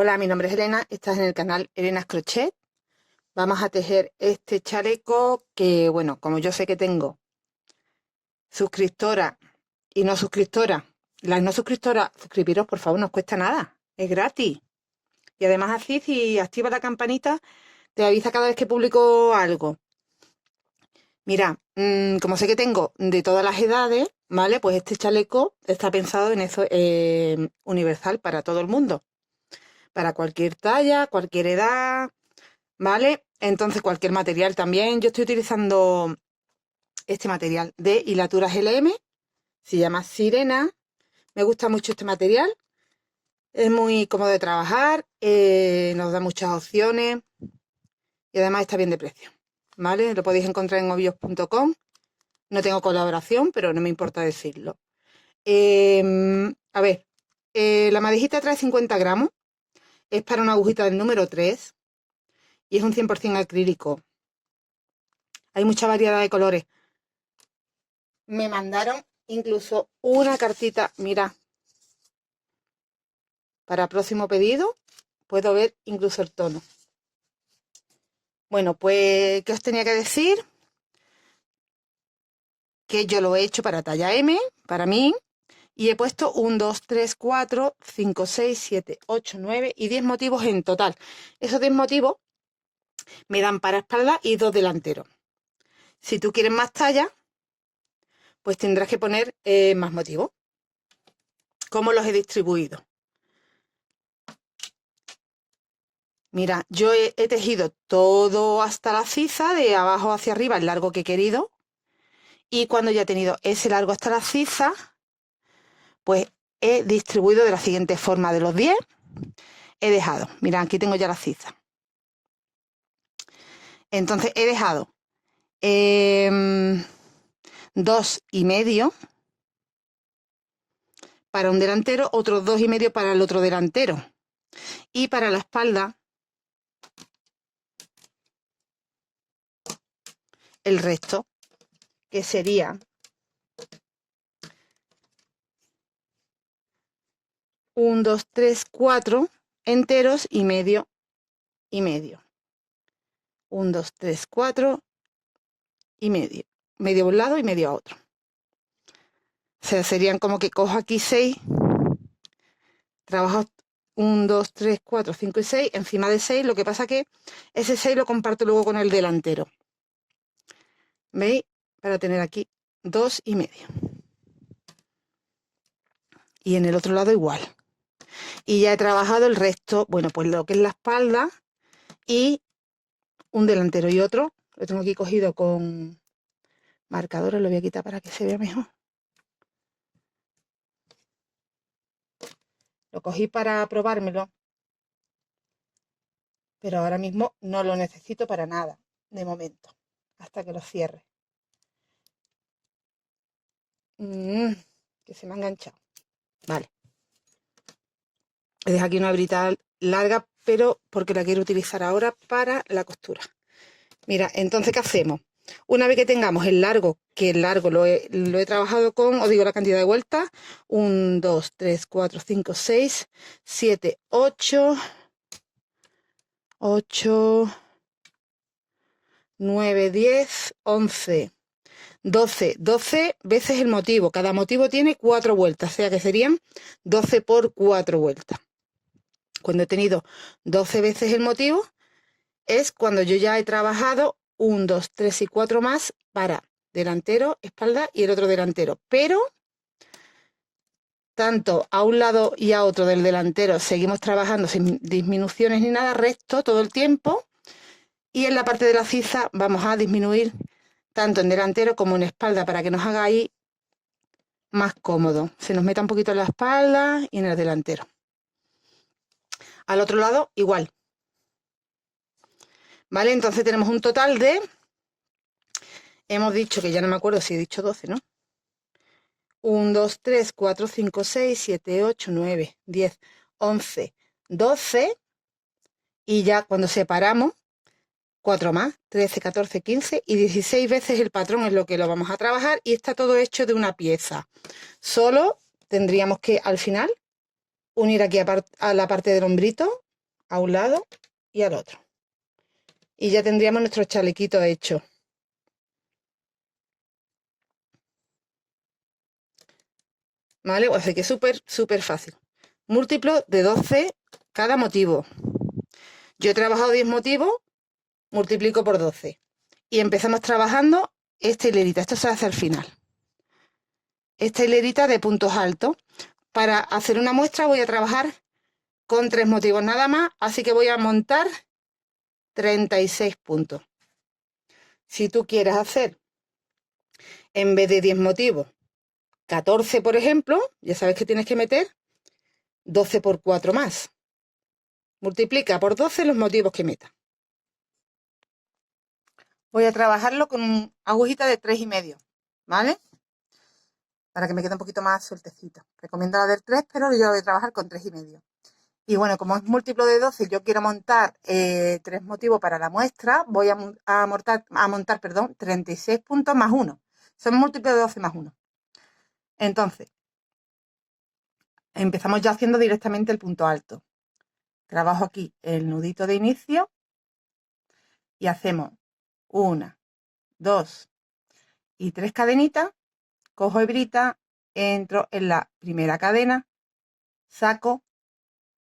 Hola, mi nombre es Elena, estás en el canal Elena's Crochet. Vamos a tejer este chaleco que, bueno, como yo sé que tengo suscriptora y no suscriptora, las no suscriptoras, suscribiros por favor, no os cuesta nada, es gratis. Y además así, si activas la campanita, te avisa cada vez que publico algo. Mira, como sé que tengo de todas las edades, ¿vale? Pues este chaleco está pensado en eso, universal para todo el mundo. Para cualquier talla, cualquier edad, ¿vale? Entonces cualquier material también. Yo estoy utilizando este material de hilaturas LM, se llama Sirena. Me gusta mucho este material, es muy cómodo de trabajar, nos da muchas opciones y además está bien de precio, ¿vale? Lo podéis encontrar en obios.com. No tengo colaboración, pero no me importa decirlo. A ver, la madejita trae 50 gramos, es para una agujita del número 3 y es un 100% acrílico. Hay mucha variedad de colores. Me mandaron incluso una cartita, mira, para próximo pedido. Puedo ver incluso el tono. Bueno, pues, ¿qué os tenía que decir? Que yo lo he hecho para talla M, para mí, y he puesto 1, 2, 3, 4, 5, 6, 7, 8, 9 y 10 motivos en total. Esos 10 motivos me dan para espalda y 2 delanteros. Si tú quieres más talla, pues tendrás que poner más motivos. ¿Cómo los he distribuido? Mira, yo he tejido todo hasta la ciza, de abajo hacia arriba, el largo que he querido. Y cuando ya he tenido ese largo hasta la ciza, pues he distribuido de la siguiente forma. De los 10, he dejado, mira, aquí tengo ya la ciza. Entonces he dejado 2,5 para un delantero, otros 2,5 para el otro delantero. Y para la espalda, el resto, que sería 1, 2, 3, 4 enteros y medio y medio. 1, 2, 3, 4 y medio. Medio a un lado y medio a otro. O sea, serían como que cojo aquí 6, trabajo 1, 2, 3, 4, 5 y 6, encima de 6, lo que pasa que ese 6 lo comparto luego con el delantero. ¿Veis? Para tener aquí 2,5. Y en el otro lado igual. Y ya he trabajado el resto, bueno, pues lo que es la espalda y un delantero y otro. Lo tengo aquí cogido con marcadores, lo voy a quitar para que se vea mejor. Lo cogí para probármelo, pero ahora mismo no lo necesito para nada, de momento, hasta que lo cierre. Que se me ha enganchado. Vale. Dejo aquí una brita larga, pero porque la quiero utilizar ahora para la costura. Mira, entonces, ¿qué hacemos? Una vez que tengamos el largo, que el largo lo he trabajado con, os digo la cantidad de vueltas, 1, 2, 3, 4, 5, 6, 7, 8, 9, 10, 11, 12 veces el motivo. Cada motivo tiene 4 vueltas, o sea que serían 12 por 4 vueltas. Cuando he tenido 12 veces el motivo, es cuando yo ya he trabajado 1, 2, 3 y 4 más para delantero, espalda y el otro delantero. Pero tanto a un lado y a otro del delantero seguimos trabajando sin disminuciones ni nada, recto todo el tiempo. Y en la parte de la ciza vamos a disminuir tanto en delantero como en espalda para que nos haga ahí más cómodo. Se nos meta un poquito en la espalda y en el delantero. Al otro lado igual. ¿Vale? Entonces tenemos un total de... Hemos dicho, que ya no me acuerdo si he dicho 12, ¿no? 1, 2, 3, 4, 5, 6, 7, 8, 9, 10, 11, 12. Y ya cuando separamos, 4 más, 13, 14, 15 y 16 veces el patrón es lo que lo vamos a trabajar. Y está todo hecho de una pieza. Solo tendríamos que al final unir aquí a la parte del hombrito a un lado y al otro. Y ya tendríamos nuestro chalequito hecho. ¿Vale? O sea que es súper fácil. Múltiplo de 12 cada motivo. Yo he trabajado 10 motivos, multiplico por 12. Y empezamos trabajando esta hilerita. Esto se hace al final. Esta hilerita de puntos altos. Para hacer una muestra voy a trabajar con 3 motivos nada más, así que voy a montar 36 puntos. Si tú quieres hacer, en vez de 10 motivos, 14, por ejemplo, ya sabes que tienes que meter 12 por 4 más. Multiplica por 12 los motivos que metas. Voy a trabajarlo con una agujita de 3,5, ¿vale? Para que me quede un poquito más sueltecito. Recomiendo la del 3, pero yo voy a trabajar con 3,5. Y bueno, como es múltiplo de 12, yo quiero montar 3 motivos para la muestra, voy a montar 36 puntos más 1. Son múltiplos de 12 más 1. Entonces, empezamos ya haciendo directamente el punto alto. Trabajo aquí el nudito de inicio y hacemos 1, 2 y 3 cadenitas. Cojo hebrita, entro en la primera cadena, saco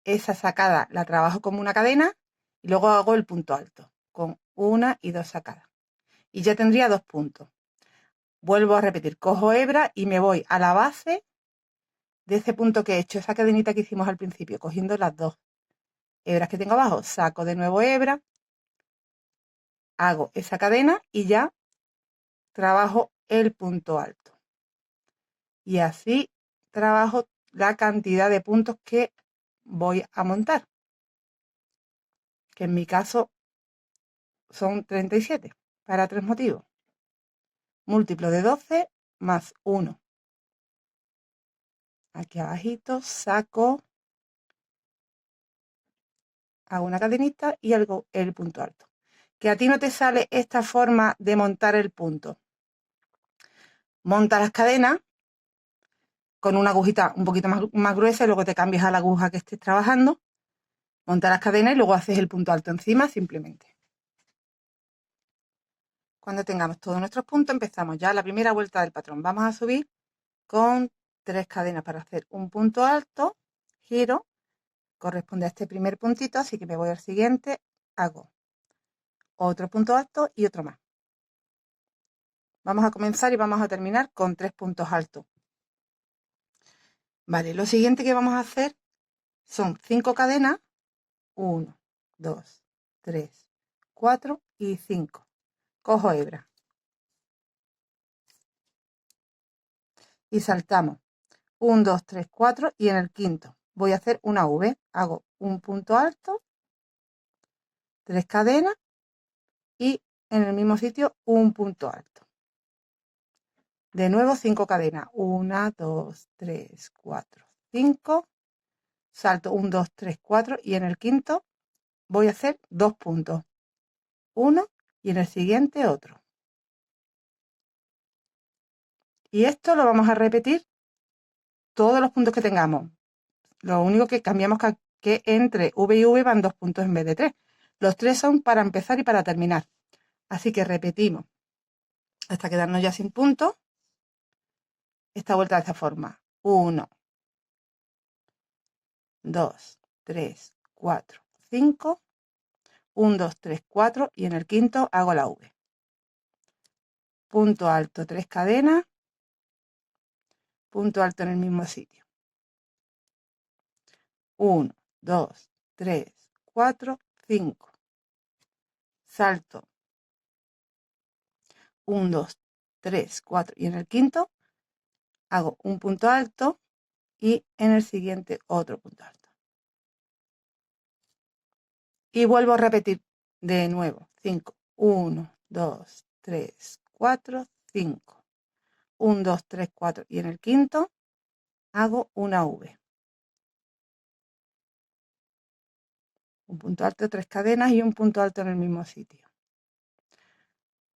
esa sacada, la trabajo como una cadena y luego hago el punto alto con 1 y 2 sacadas. Y ya tendría 2 puntos. Vuelvo a repetir, cojo hebra y me voy a la base de ese punto que he hecho, esa cadenita que hicimos al principio, cogiendo las 2 hebras que tengo abajo, saco de nuevo hebra, hago esa cadena y ya trabajo el punto alto. Y así trabajo la cantidad de puntos que voy a montar, que en mi caso son 37 para 3 motivos. Múltiplo de 12 más 1. Aquí abajito saco, hago una cadenita y hago el punto alto. Que a ti no te sale esta forma de montar el punto. Monta las cadenas con una agujita un poquito más gruesa y luego te cambias a la aguja que estés trabajando. Monta las cadenas y luego haces el punto alto encima simplemente. Cuando tengamos todos nuestros puntos empezamos ya la primera vuelta del patrón. Vamos a subir con 3 cadenas para hacer un punto alto, giro, corresponde a este primer puntito, así que me voy al siguiente, hago otro punto alto y otro más. Vamos a comenzar y vamos a terminar con 3 puntos altos. Vale, lo siguiente que vamos a hacer son 5 cadenas, 1, 2, 3, 4 y 5. Cojo hebra y saltamos 1, 2, 3, 4 y en el quinto voy a hacer una V. Hago un punto alto, 3 cadenas y en el mismo sitio un punto alto. De nuevo 5 cadenas, 1, 2, 3, 4, 5. Salto 1, 2, 3, 4 y en el quinto voy a hacer 2 puntos. Uno y en el siguiente otro. Y esto lo vamos a repetir todos los puntos que tengamos. Lo único que cambiamos que entre V y V van 2 puntos en vez de 3. Los 3 son para empezar y para terminar. Así que repetimos hasta quedarnos ya sin puntos. Esta vuelta de esta forma. 1, 2, 3, 4, 5. 1, 2, 3, 4 y en el quinto hago la V. Punto alto, 3 cadenas. Punto alto en el mismo sitio. 1, 2, 3, 4, 5. Salto 1, 2, 3, 4 y en el quinto hago un punto alto y en el siguiente otro punto alto. Y vuelvo a repetir de nuevo. 5, 1, 2, 3, 4, 5. 1, 2, 3, 4 y en el quinto hago una V. Un punto alto, 3 cadenas y un punto alto en el mismo sitio.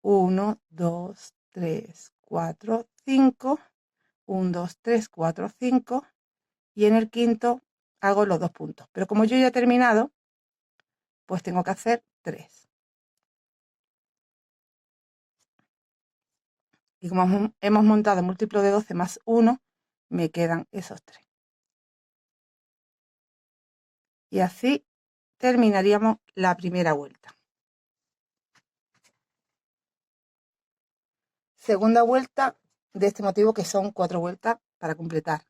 1, 2, 3, 4, 5. 1, 2, 3, 4, 5. Y en el quinto hago los 2 puntos. Pero como yo ya he terminado, pues tengo que hacer 3. Y como hemos montado múltiplo de 12 más 1, me quedan esos 3. Y así terminaríamos la primera vuelta. Segunda vuelta de este motivo, que son 4 vueltas para completar.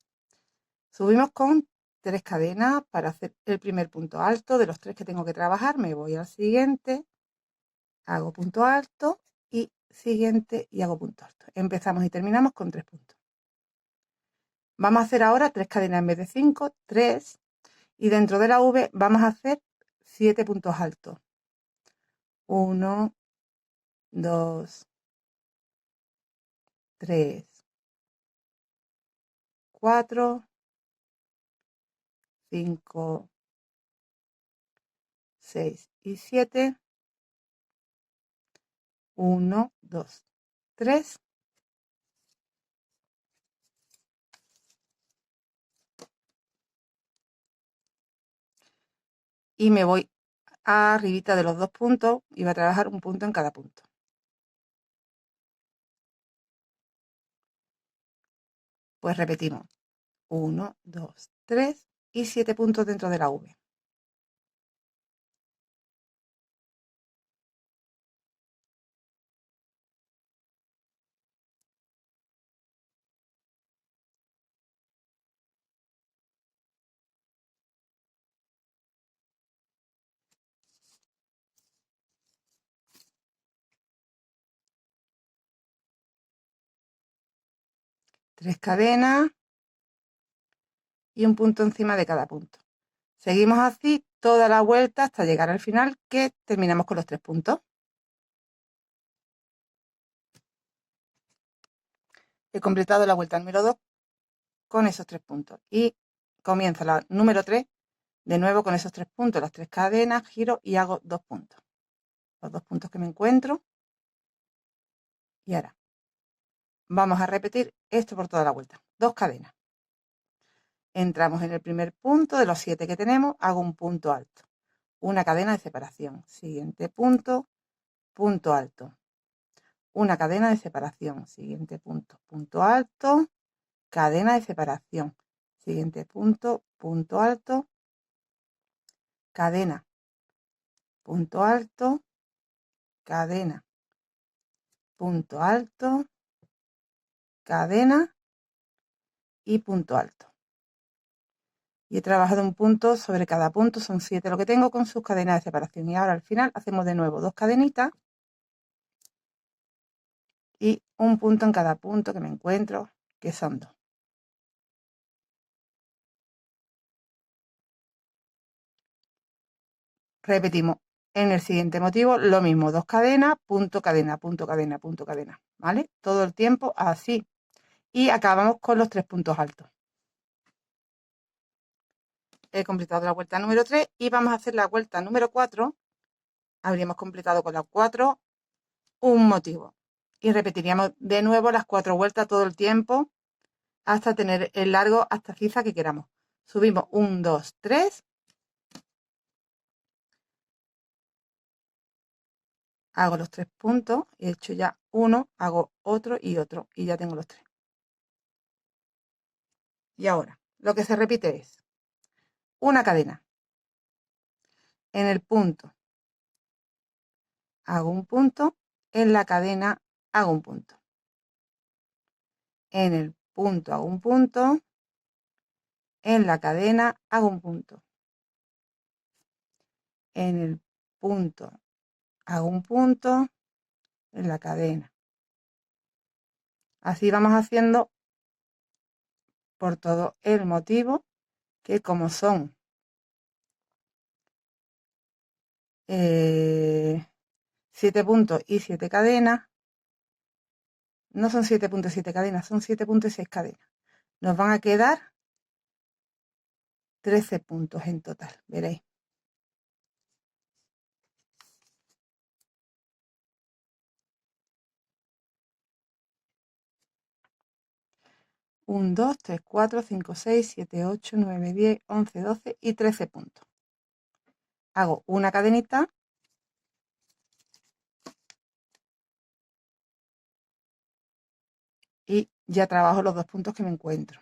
Subimos con 3 cadenas para hacer el primer punto alto. De los 3 que tengo que trabajar, me voy al siguiente, hago punto alto y siguiente y hago punto alto. Empezamos y terminamos con 3 puntos. Vamos a hacer ahora 3 cadenas en vez de 5, 3, y dentro de la V vamos a hacer 7 puntos altos. 1, 2, 3, 4, 5, 6 y 7. 1, 2, 3. Y me voy arribita de los 2 puntos y voy a trabajar un punto en cada punto. Pues repetimos. 1, 2, 3 y 7 puntos dentro de la V. Tres cadenas y un punto encima de cada punto. Seguimos así toda la vuelta hasta llegar al final, que terminamos con los 3 puntos. He completado la vuelta número 2 con esos 3 puntos. Y comienzo la número 3 de nuevo con esos 3 puntos, las 3 cadenas, giro y hago 2 puntos. Los 2 puntos que me encuentro. Y ahora vamos a repetir esto por toda la vuelta. 2 cadenas. Entramos en el primer punto de los 7 que tenemos, hago un punto alto. Una cadena de separación. Siguiente punto, punto alto. Una cadena de separación. Siguiente punto, punto alto. Cadena de separación. Siguiente punto, punto alto. Cadena. Punto alto. Cadena. Punto alto. Cadena. Y punto alto. Y he trabajado un punto sobre cada punto, son 7 lo que tengo con sus cadenas de separación. Y ahora al final hacemos de nuevo 2 cadenitas y un punto en cada punto que me encuentro, que son 2. Repetimos en el siguiente motivo lo mismo, 2 cadenas, punto, cadena, punto, cadena, punto, cadena, ¿vale? Todo el tiempo así. Y acabamos con los 3 puntos altos. He completado la vuelta número 3 y vamos a hacer la vuelta número 4. Habríamos completado con la 4 un motivo. Y repetiríamos de nuevo las 4 vueltas todo el tiempo hasta tener el largo hasta Giza que queramos. Subimos 1, 2, 3. Hago los 3 puntos. He hecho ya uno, hago otro y otro. Y ya tengo los 3. Y ahora, lo que se repite es una cadena. En el punto hago un punto. En la cadena hago un punto. En el punto hago un punto. En la cadena hago un punto. En el punto hago un punto. En la cadena. Así vamos haciendo por todo el motivo, que como son 7 puntos y 7 cadenas, no son 7 puntos y 7 cadenas, son 7 puntos y 6 cadenas. Nos van a quedar 13 puntos en total, veréis. 1, 2, 3, 4, 5, 6, 7, 8, 9, 10, 11, 12 y 13 puntos. hago una cadenita y ya trabajo los 2 puntos que me encuentro.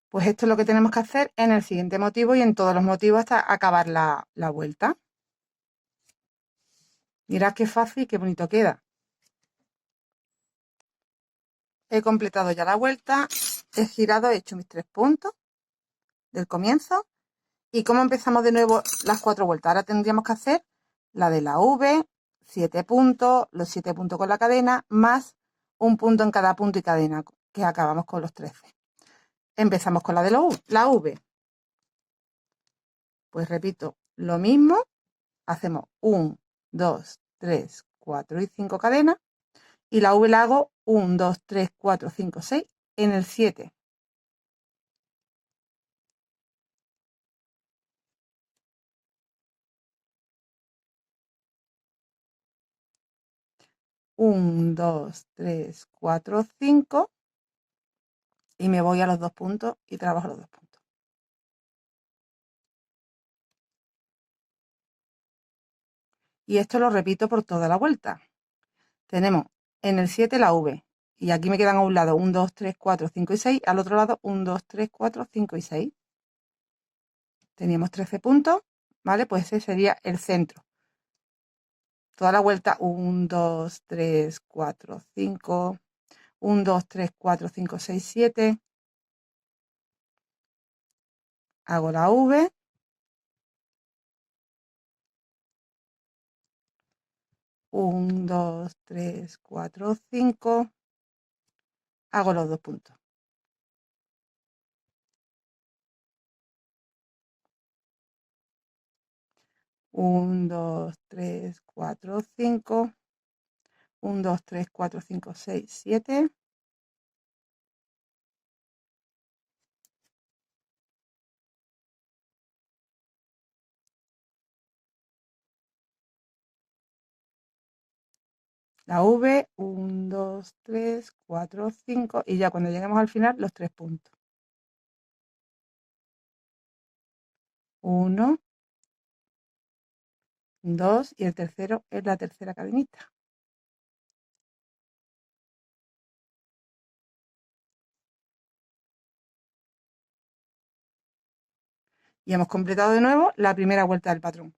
Pues esto es lo que tenemos que hacer en el siguiente motivo y en todos los motivos hasta acabar la vuelta. Mirad qué fácil y qué bonito queda. He completado ya la vuelta, he girado, he hecho mis 3 puntos del comienzo. ¿Y cómo empezamos de nuevo las 4 vueltas? Ahora tendríamos que hacer la de la V, 7 puntos, los 7 puntos con la cadena, más un punto en cada punto y cadena, que acabamos con los 13. Empezamos con la de la V. Pues repito, lo mismo, hacemos 1, 2, 3, 4 y 5 cadenas, y la V la hago 1, 2, 3, 4, 5, 6 en el 7. 1, 2, 3, 4, 5 y me voy a los 2 puntos y trabajo los 2 puntos. Y esto lo repito por toda la vuelta. Tenemos en el 7 la V y aquí me quedan a un lado 1, 2, 3, 4, 5 y 6, al otro lado 1, 2, 3, 4, 5 y 6. Teníamos 13 puntos, ¿vale? Pues ese sería el centro. Toda la vuelta 1, 2, 3, 4, 5, 1, 2, 3, 4, 5, 6, 7. Hago la V. 1, 2, 3, 4, 5. Hago los 2 puntos. 1, 2, 3, 4, 5. 1, 2, 3, 4, 5, 6, 7. La V, 1, 2, 3, 4, 5 y ya cuando lleguemos al final los 3 puntos. 1, 2 y el tercero es la tercera cadenita. Y hemos completado de nuevo la primera vuelta del patrón.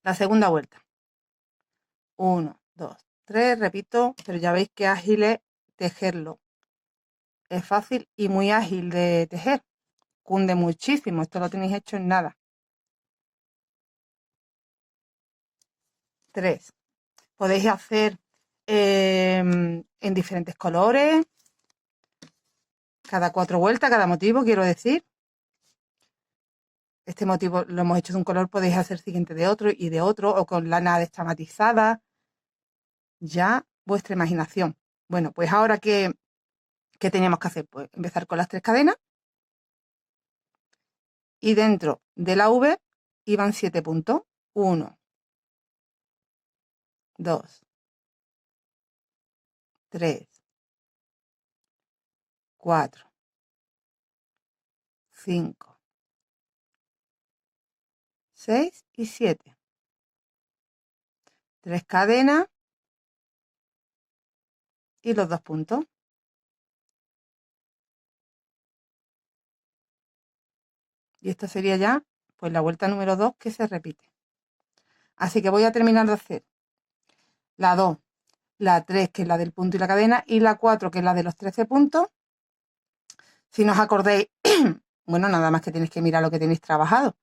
La segunda vuelta. 1, 2, 3, repito, pero ya veis que ágil es tejerlo. Es fácil y muy ágil de tejer. Cunde muchísimo, esto lo tenéis hecho en nada. 3. Podéis hacer en diferentes colores, cada 4 vueltas, cada motivo, quiero decir. Este motivo lo hemos hecho de un color, podéis hacer siguiente de otro y de otro, o con lana destamatizada. Ya vuestra imaginación. Bueno, pues ahora, ¿qué teníamos que hacer? Pues empezar con las 3 cadenas. Y dentro de la V iban 7 puntos. 1, 2, 3, 4, 5, 6 y 7. 3 cadenas y los 2 puntos. Y esta sería ya pues la vuelta número 2 que se repite. Así que voy a terminar de hacer la 2, la 3, que es la del punto y la cadena, y la 4, que es la de los 13 puntos. Si no os acordáis, bueno, nada más que tenéis que mirar lo que tenéis trabajado,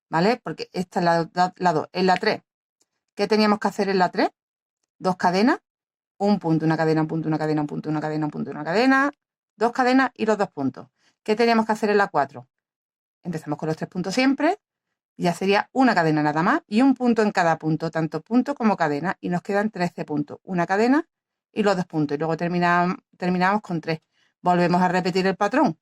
¿vale? Porque esta es la 2. En la 3, ¿qué teníamos que hacer en la 3? 2 cadenas, un punto, una cadena, un punto, una cadena, un punto, una cadena, un punto, una cadena, 2 cadenas y los 2 puntos. ¿Qué teníamos que hacer en la 4? Empezamos con los 3 puntos siempre, ya sería una cadena nada más y un punto en cada punto, tanto punto como cadena, y nos quedan 13 puntos, una cadena y los 2 puntos, y luego terminamos con 3. Volvemos a repetir el patrón,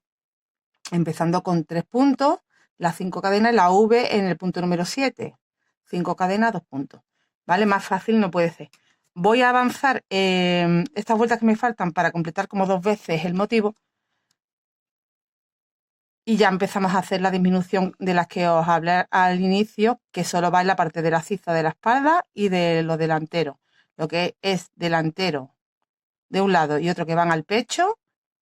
empezando con 3 puntos, las 5 cadenas y la V en el punto número 7. 5 cadenas, 2 puntos. ¿Vale? Más fácil no puede ser. Voy a avanzar estas vueltas que me faltan para completar como 2 veces el motivo. Y ya empezamos a hacer la disminución de las que os hablé al inicio, que solo va en la parte de la ciza de la espalda y de los delanteros. Lo que es delantero de un lado y otro que van al pecho,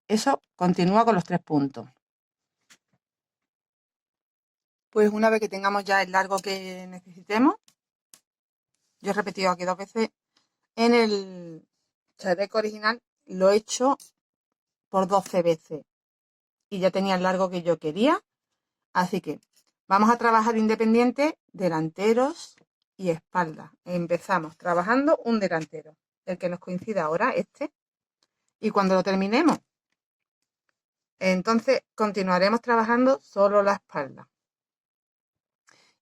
eso continúa con los 3 puntos. Pues una vez que tengamos ya el largo que necesitemos, yo he repetido aquí 2 veces, en el chaleco original lo he hecho por 12 veces y ya tenía el largo que yo quería. Así que vamos a trabajar independiente, delanteros y espalda. Empezamos trabajando un delantero, el que nos coincida ahora, este. Y cuando lo terminemos, entonces continuaremos trabajando solo la espalda.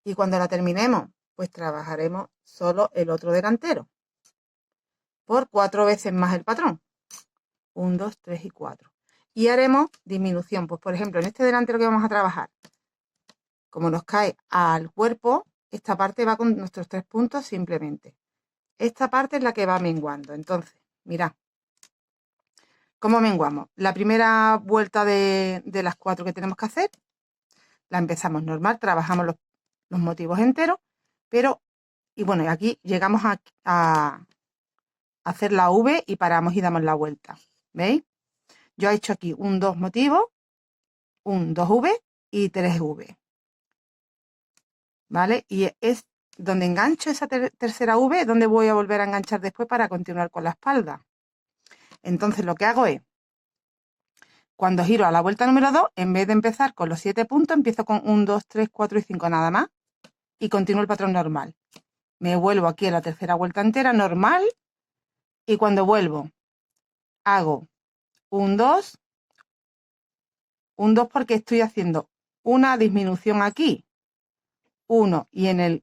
Y cuando la terminemos, pues trabajaremos solo el otro delantero. Por 4 veces más el patrón. 1, 2, 3 y 4. Y haremos disminución. Pues por ejemplo, en este delantero que vamos a trabajar, como nos cae al cuerpo, esta parte va con nuestros 3 puntos simplemente. Esta parte es la que va menguando. Entonces, mirad, ¿cómo menguamos? La primera vuelta de las 4 que tenemos que hacer, la empezamos normal, trabajamos los motivos enteros, pero, y bueno, aquí llegamos a hacer la V y paramos y damos la vuelta. ¿Veis? Yo he hecho aquí un 2 motivos, un 2V y 3V. ¿Vale? Y es donde engancho esa tercera V, donde voy a volver a enganchar después para continuar con la espalda. Entonces lo que hago es, cuando giro a la vuelta número 2, en vez de empezar con los 7 puntos, empiezo con 1, 2, 3, 4 y 5 nada más. Y continúo el patrón normal. Me vuelvo aquí a la tercera vuelta entera, normal. Y cuando vuelvo, hago un 2 porque estoy haciendo una disminución aquí. 1 y en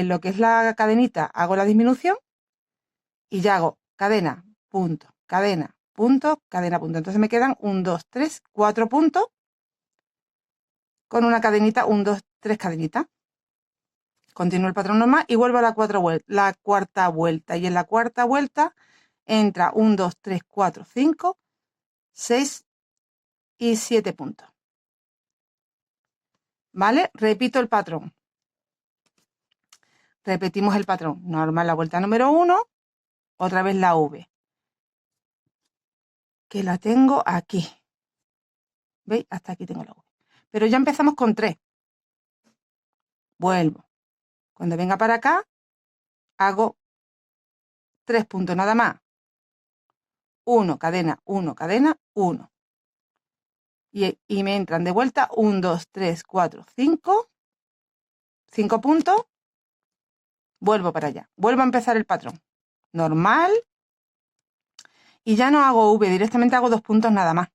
lo que es la cadenita hago la disminución y ya hago cadena, punto, cadena, punto, cadena, punto. Entonces me quedan 1, 2, 3, 4 puntos con una cadenita, 1, 2, 3 cadenitas. Continúo el patrón normal y vuelvo a la cuarta vuelta. Y en la cuarta vuelta entra 1, 2, 3, 4, 5, 6 y 7 puntos. ¿Vale? Repito el patrón. Repetimos el patrón. Normal la vuelta número 1, otra vez la V. Que la tengo aquí. ¿Veis? Hasta aquí tengo la V. Pero ya empezamos con 3. Vuelvo. Cuando venga para acá, hago 3 puntos nada más. 1, cadena, 1, cadena, 1. Y me entran de vuelta 1, 2, 3, 4, 5. 5 puntos. Vuelvo para allá. Vuelvo a empezar el patrón. Normal. Y ya no hago V, directamente hago 2 puntos nada más.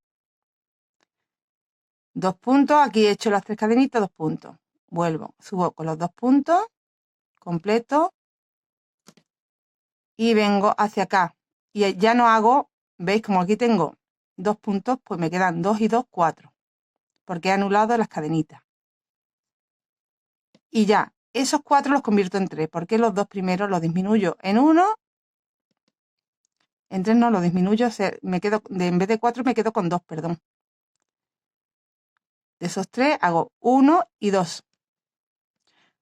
2 puntos, aquí he hecho las 3 cadenitas, 2 puntos. Vuelvo, subo con los 2 puntos, completo. Y vengo hacia acá. Y ya no hago, ¿veis? Como aquí tengo 2 puntos, pues me quedan 2 y 2, 4. Porque he anulado las cadenitas. Y ya, esos 4 los convierto en 3, porque los 2 primeros los disminuyo en 1. En 3 no, los disminuyo, me quedo, en vez de 4 me quedo con 2, perdón. De esos 3 hago 1 y 2.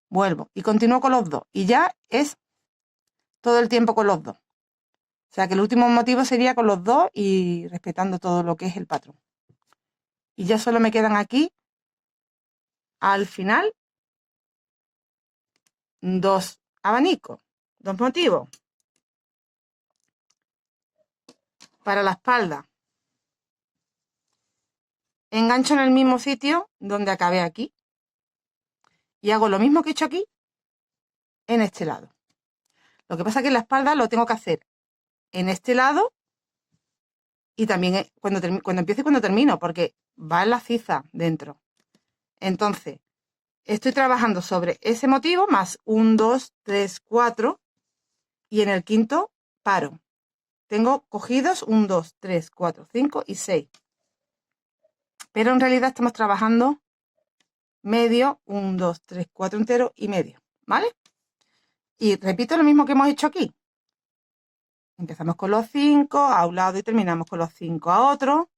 Vuelvo y continúo con los 2. Y ya es todo el tiempo con los 2. O sea que el último motivo sería con los 2 y respetando todo lo que es el patrón. Y ya solo me quedan aquí, al final, 2 abanicos, 2 motivos. Para la espalda. Engancho en el mismo sitio donde acabé aquí. Y hago lo mismo que he hecho aquí en este lado. Lo que pasa es que en la espalda lo tengo que hacer en este lado y también cuando empiezo y cuando termino, porque va en la ciza dentro. Entonces, estoy trabajando sobre ese motivo más 1, 2, 3, 4 y en el quinto paro. Tengo cogidos 1, 2, 3, 4, 5 y 6. Pero en realidad estamos trabajando medio, 1, 2, 3, 4 entero y medio, ¿vale? Y repito lo mismo que hemos hecho aquí. Empezamos con los 5 a un lado y terminamos con los 5 a otro.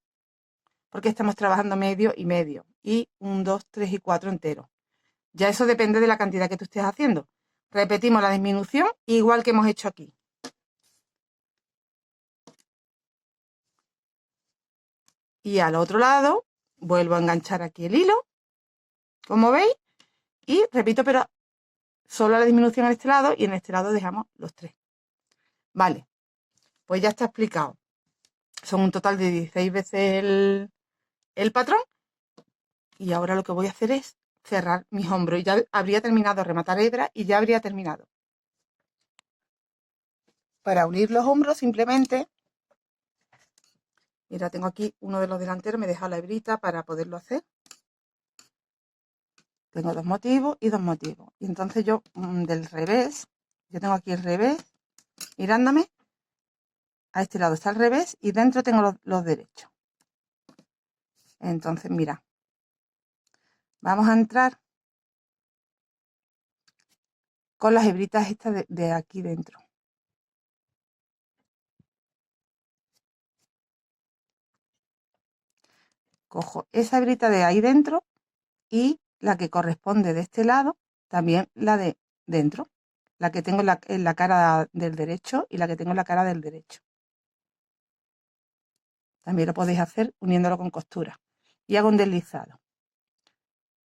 porque estamos trabajando medio y medio, y 1, 2, 3 y 4 enteros. Ya eso depende de la cantidad que tú estés haciendo. Repetimos la disminución igual que hemos hecho aquí. Y al otro lado vuelvo a enganchar aquí el hilo, como veis, y repito, pero solo la disminución en este lado, y en este lado dejamos los 3. Vale, pues ya está explicado. Son un total de 16 veces el patrón, y ahora lo que voy a hacer es cerrar mis hombros, y ya habría terminado, rematar hebra, y ya habría terminado. Para unir los hombros simplemente, mira, tengo aquí uno de los delanteros, me he dejado la hebrita para poderlo hacer. Tengo 2 motivos y 2 motivos. Y entonces yo del revés, yo tengo aquí el revés, mirándome, a este lado está el revés y dentro tengo los derechos. Entonces, mira, vamos a entrar con las hebritas estas de aquí dentro. Cojo esa hebrita de ahí dentro y la que corresponde de este lado, también la de dentro, la que tengo en la cara del derecho y la que tengo en la cara del derecho. También lo podéis hacer uniéndolo con costura. Y hago un deslizado.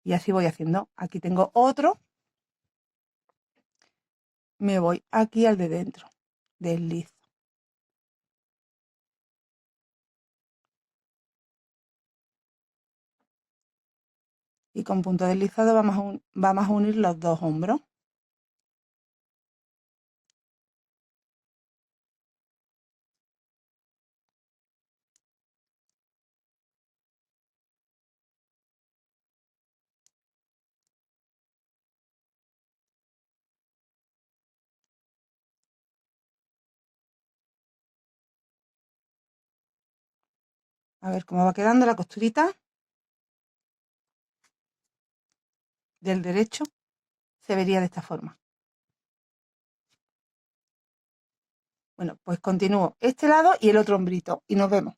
Y así voy haciendo. Aquí tengo otro. Me voy aquí al de dentro. Deslizo. Y con punto deslizado vamos a unir los 2 hombros. A ver cómo va quedando la costurita del derecho. Se vería de esta forma. Bueno, pues continúo este lado y el otro hombrito y nos vemos.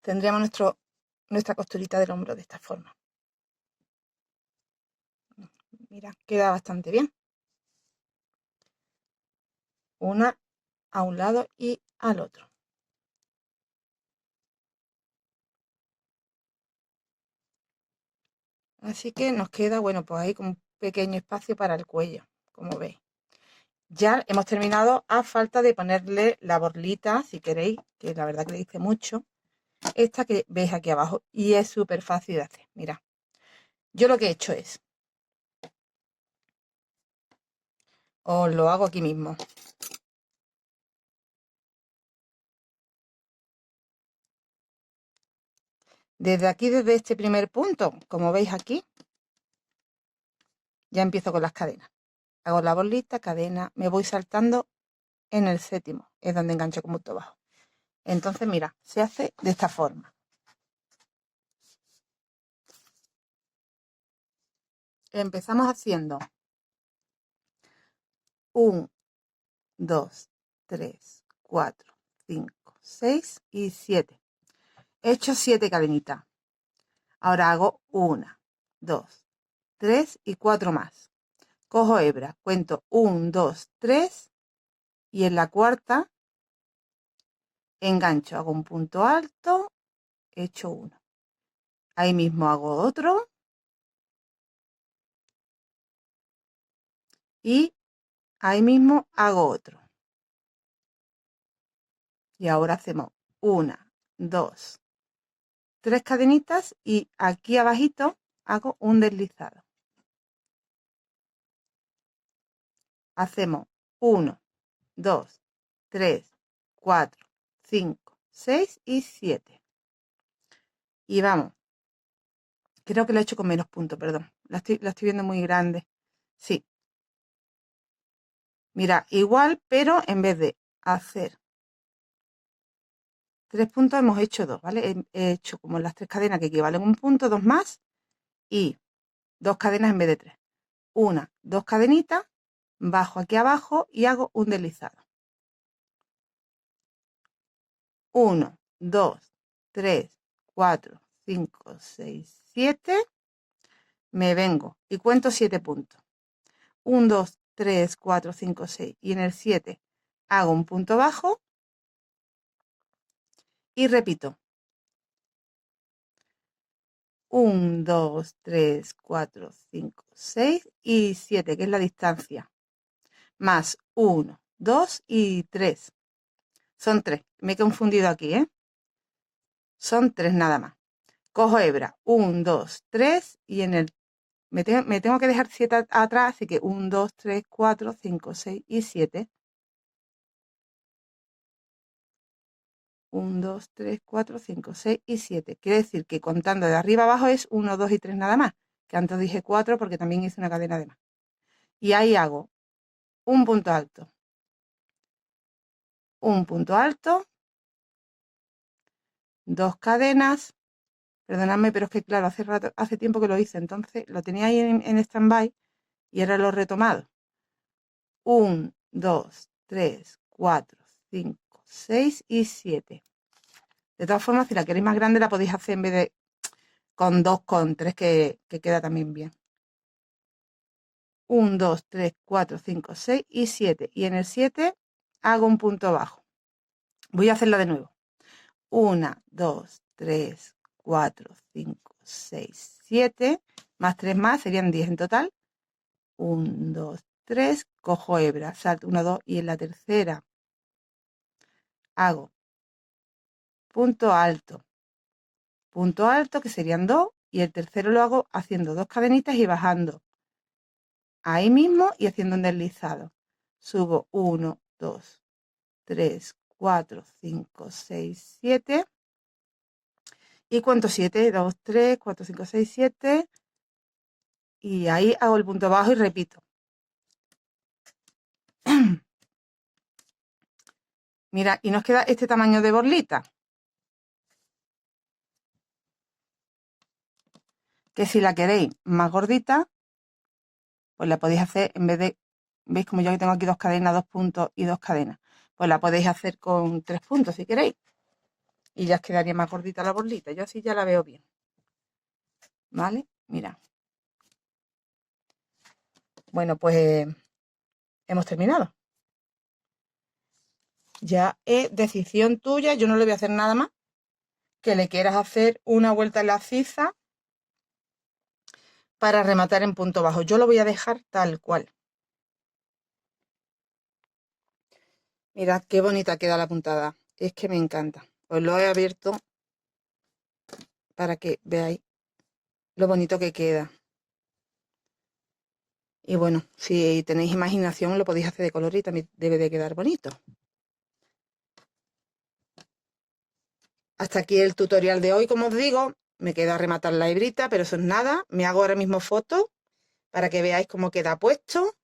Tendríamos nuestra costurita del hombro de esta forma. Mira, queda bastante bien. Una a un lado y al otro. Así que nos queda, bueno, pues ahí con un pequeño espacio para el cuello, como veis. Ya hemos terminado a falta de ponerle la borlita, si queréis, que la verdad que le dice mucho. Esta que veis aquí abajo y es súper fácil de hacer. Mira, yo lo que he hecho es, os lo hago aquí mismo. Desde aquí, desde este primer punto, como veis aquí, ya empiezo con las cadenas. Hago la bolita, cadena, me voy saltando en el 7º, es donde engancho con punto bajo. Entonces, mira, se hace de esta forma. Empezamos haciendo 1, 2, 3, 4, 5, 6 y 7. He hecho 7 cadenitas. Ahora hago 1, 2, 3 y 4 más. Cojo hebra, cuento 1, 2, 3 y en la cuarta engancho, hago un punto alto, hecho 1. Ahí mismo hago otro y ahí mismo hago otro. Y ahora hacemos 1, 2, 3 cadenitas y aquí abajito hago un deslizado. Hacemos 1, 2, 3, 4, 5, 6 y 7. Y vamos. Creo que lo he hecho con menos puntos, perdón. La estoy viendo muy grande. Sí. Mira, igual, pero en vez de hacer 3 puntos, hemos hecho 2, ¿vale? He hecho como las 3 cadenas que equivalen a un punto, 2 más y 2 cadenas en vez de 3. Una, 2 cadenitas, bajo aquí abajo y hago un deslizado. 1, 2, 3, 4, 5, 6, 7. Me vengo y cuento 7 puntos. 1, 2, 3, 4, 5, 6. Y en el 7 hago un punto bajo y repito. 1, 2, 3, 4, 5, 6 y 7, que es la distancia. Más 1, 2 y 3. Son 3. Me he confundido aquí, ¿eh? Son 3 nada más. Cojo hebra. 1, 2, 3 y en el... Me tengo que dejar 7 atrás, así que 1, 2, 3, 4, 5, 6 y 7. 1, 2, 3, 4, 5, 6 y 7. Quiere decir que contando de arriba abajo es 1, 2 y 3 nada más. Que antes dije 4 porque también hice una cadena de más. Y ahí hago un punto alto. Un punto alto. 2 cadenas. Perdonadme, pero es que claro, hace tiempo que lo hice. Entonces lo tenía ahí en stand-by y ahora lo he retomado. 1, 2, 3, 4, 5, 6 y 7. De todas formas, si la queréis más grande, la podéis hacer en vez de con 2, con 3, que queda también bien. 1, 2, 3, 4, 5, 6 y 7. Y en el 7 hago un punto bajo. Voy a hacerla de nuevo. 1, 2, 3, 4, 5, 6, 7. Más 3 más, serían 10 en total. 1, 2, 3. Cojo hebra, salto 1, 2 y en la tercera hago punto alto. Punto alto, que serían 2. Y el tercero lo hago haciendo 2 cadenitas y bajando ahí mismo y haciendo un deslizado. Subo 1, 2, 3, 4, 5, 6, 7. Y cuento 7, 2, 3, 4, 5, 6, 7. Y ahí hago el punto bajo y repito. Mira, y nos queda este tamaño de borlita. Que si la queréis más gordita, pues la podéis hacer en vez de... ¿Veis como yo tengo aquí 2 cadenas, 2 puntos y 2 cadenas? Pues la podéis hacer con 3 puntos si queréis. Y ya os quedaría más gordita la borlita. Yo así ya la veo bien. ¿Vale? Mira. Bueno, pues hemos terminado. Ya es decisión tuya. Yo no le voy a hacer nada más. Que le quieras hacer una vuelta en la sisa para rematar en punto bajo. Yo lo voy a dejar tal cual. Mirad qué bonita queda la puntada. Es que me encanta. Os lo he abierto para que veáis lo bonito que queda. Y bueno, si tenéis imaginación lo podéis hacer de color y también debe de quedar bonito. Hasta aquí el tutorial de hoy, como os digo. Me queda rematar la hebrita, pero eso es nada. Me hago ahora mismo fotos para que veáis cómo queda puesto.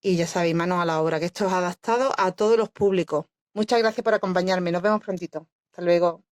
Y ya sabéis, manos a la obra, que esto es adaptado a todos los públicos. Muchas gracias por acompañarme. Nos vemos prontito. Hasta luego.